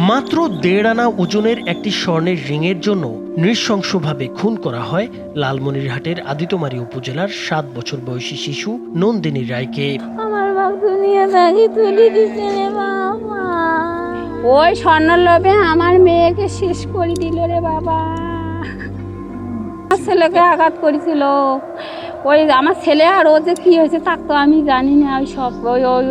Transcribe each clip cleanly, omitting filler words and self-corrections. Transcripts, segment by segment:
মাত্র 1.5 আনা ওজনের একটি স্বর্ণের রিংয়ের জন্য নৃশংসভাবে খুন করা হয় লালমনিরহাটের আদিতমারী উপজেলার 7 বছর বয়সী শিশু নন্দিনী রায়কে। আমার বাপ দুনিয়া থেকে তুলে দিছে রে বাবা। ওই স্বর্ণের লোভে আমার মেয়েকে শেষ করে দিল রে বাবা। আমার ছেলেকে আঘাত করেছিল। ওই আমার ছেলে আর ও যে কি হয়েছে তা তো আমি জানি না। ওই সব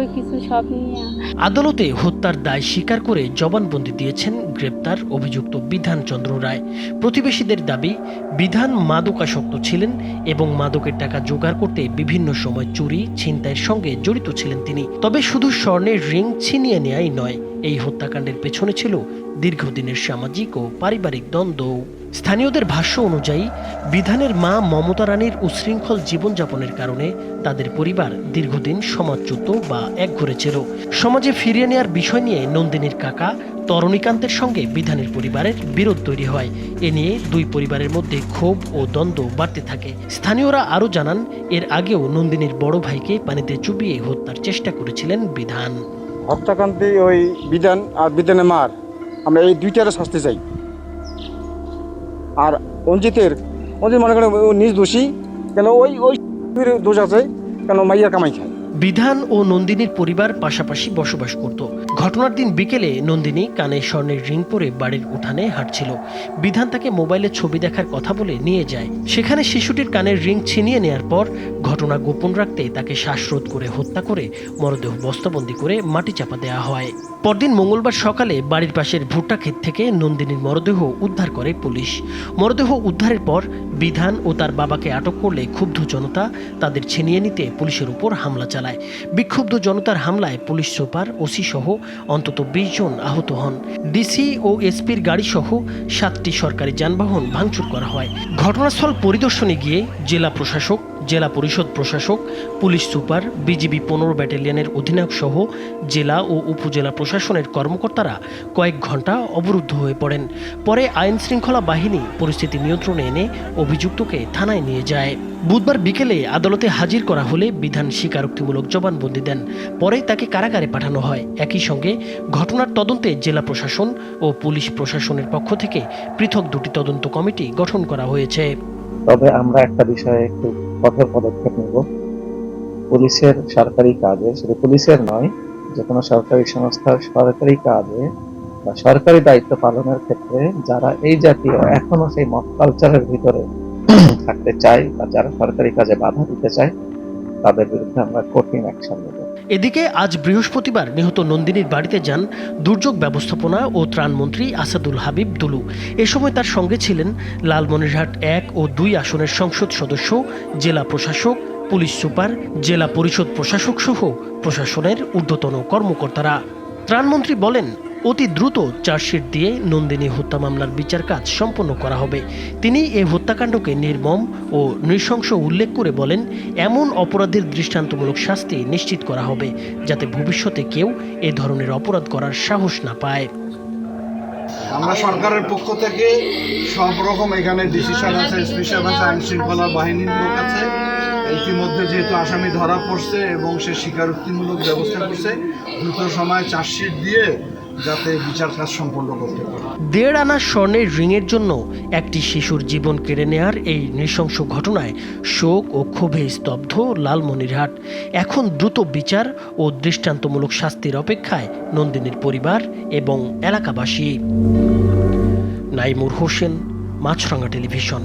ওই কিছু সব নিয়ে আদালতে হত্যার দায় স্বীকার করে জবানবন্দি দিয়েছেন গ্রেপ্তার অভিযুক্ত বিধান চন্দ্র রায়। প্রতিবেশীদের দাবি, বিধান মাদকাসক্ত ছিলেন এবং মাদকের টাকা জোগাড় করতে বিভিন্ন সময় চুরি ছিনতাইয়ের সঙ্গে জড়িত ছিলেন তিনি। তবে শুধু স্বর্ণের রিং ছিনিয়ে নেয়াই নয়, এই হত্যাকাণ্ডের পেছনে ছিল দীর্ঘদিনের সামাজিক ও পারিবারিক দ্বন্দ্ব। স্থানীয়দের ভাষ্য অনুযায়ী বিধানের মা মমতা রানীর উচ্ছৃঙ্খল জীবনযাপনের কারণে তাদের পরিবার দীর্ঘদিন সমাজচ্যুত বা একঘরে ছিল। সমাজে ফিরিয়ে নেয়ার বিষয় নিয়ে নন্দিনীর কাকা তরণীকান্তের সঙ্গে বিধানের পরিবারের বিরোধ তৈরি হয়। এ নিয়ে দুই পরিবারের মধ্যে ক্ষোভ ও দ্বন্দ্ব বাড়তে থাকে। স্থানীয়রা আরও জানান, এর আগেও নন্দিনীর বড় ভাইকে পানিতে চুবিয়ে হত্যার চেষ্টা করেছিলেন বিধান। হত্যাকাণ্ডে ওই বিধান আর বিধানের মার, আমরা এই দুইটারে শাস্তি চাই। আর অঞ্জিত মনে করেন নিজ দোষী, কেন ওই দোষ আছে, কেন মাইয়ার কামাই খায়। বিধান ও নন্দিনীর পরিবার পাশাপাশি বসবাস করত। ঘটনার দিন বিকেলে নন্দিনী কানে স্বর্ণের রিং পরে বাড়ির উঠানে হাঁটছিল। বিধান তাকে মোবাইলে ছবি দেখার কথা বলে নিয়ে যায়। সেখানে শিশুটির কানের রিং ছিনিয়ে নেয়ার পর ঘটনা গোপন রাখতে তাকে শ্বাসরোধ করে হত্যা করে মরদেহ বস্তাবন্দি করে মাটি চাপা দেওয়া হয়। পরদিন মঙ্গলবার সকালে বাড়ির পাশের ভুট্টা ক্ষেত থেকে নন্দিনীর মরদেহ উদ্ধার করে পুলিশ। মরদেহ উদ্ধারের পর বিধান ও তার বাবাকে আটক করলে ক্ষুব্ধ জনতা তাদের ছিনিয়ে নিতে পুলিশের উপর হামলা চালায়। বিক্ষুব্ধ জনতার হামলায় পুলিশ সুপার, ওসি সহ অন্তত 20 জন আহত হন। ডিসি ও এসপির গাড়ি সহ 7টি সরকারি যানবাহন ভাঙচুর করা হয়। ঘটনাস্থল পরিদর্শনে গিয়ে জেলা প্রশাসক, জেলা পরিষদ প্রশাসক, পুলিশ সুপার, বিজিবি 15 ব্যাটালিয়নের অধিনায়ক সহ জেলা ও উপজেলা প্রশাসনের কর্মকর্তারা কয়েক ঘন্টা অবরুদ্ধ হয়ে পড়েন। পরে আইন শৃঙ্খলা বাহিনী পরিস্থিতি নিয়ন্ত্রণে এনে অভিযুক্তকে থানায় নিয়ে যায়। বুধবার বিকেলে আদালতে হাজির করা হলে বিধান স্বীকারোক্তিমূলক জবানবন্দি দেন। পরে তাকে কারাগারে পাঠানো হয়। একই সঙ্গে ঘটনার তদন্তে জেলা প্রশাসন ও পুলিশ প্রশাসনের পক্ষ থেকে পৃথক 2টি তদন্ত কমিটি গঠন করা হয়েছে। তবে আমরা একটা বিষয়ে একটু কঠোর পদক্ষেপ নেব। পুলিশের সরকারি কাজে, শুধু পুলিশের নয়, যে কোনো সরকারি সংস্থার সরকারি কাজে বা সরকারি দায়িত্ব পালনের ক্ষেত্রে যারা এই জাতীয় এখনো সেই মব কালচারের ভিতরে থাকতে চায় বা যারা সরকারি কাজে বাধা দিতে চায়, তাদের বিরুদ্ধে আমরা কঠিন অ্যাকশন নেব। এদিকে আজ বৃহস্পতিবার নিহত নন্দিনীর বাড়িতে যান দুর্যোগ ব্যবস্থাপনা ও ত্রাণমন্ত্রী আসাদুল হাবিব দুলু। এ সময় তার সঙ্গে ছিলেন লালমনিরহাট 1 ও 2 আসনের সংসদ সদস্য, জেলা প্রশাসক, পুলিশ সুপার, জেলা পরিষদ প্রশাসক সহ প্রশাসনের ঊর্ধ্বতন কর্মকর্তারা। ত্রাণমন্ত্রী বলেন, অতি দ্রুত চার্জশিট দিয়ে নন্দিনী হত্যা মামলার বিচার কাজ সম্পন্ন করা হবে। তিনি এই হত্যাকাণ্ডকে নির্মম ও নৃশংস উল্লেখ করে বলেন, এমন অপরাধের দৃষ্টান্তমূলক শাস্তি নিশ্চিত করা হবে যাতে ভবিষ্যতে কেউ এ ধরনের অপরাধ করার সাহস না পায়। আমরা সরকারের পক্ষ থেকে সব রকম এখানে ডিসিশন আছে, স্পেশাল আছে, আইন শৃঙ্খলা বাহিনীর লোক আছে। ইতিমধ্যে যেহেতু আসামি ধরা পড়ছে এবং সে স্বীকারোক্তিমূলক ব্যবস্থা করছে, দ্রুত সময় চার্জশিট দিয়ে যাতে বিচার কাজ সম্পন্ন করতে পারে। 1.5 আনা স্বর্ণের রিংয়ের জন্য একটি শিশুর জীবন কেড়ে নেয়ার এই নৃশংস ঘটনায় শোক ও ক্ষোভে স্তব্ধ লালমনিরহাট। এখন দ্রুত বিচার ও দৃষ্টান্তমূলক শাস্তির অপেক্ষায় নন্দিনীর পরিবার এবং এলাকাবাসী। নাইমুর হোসেন, মাছরাঙা টেলিভিশন।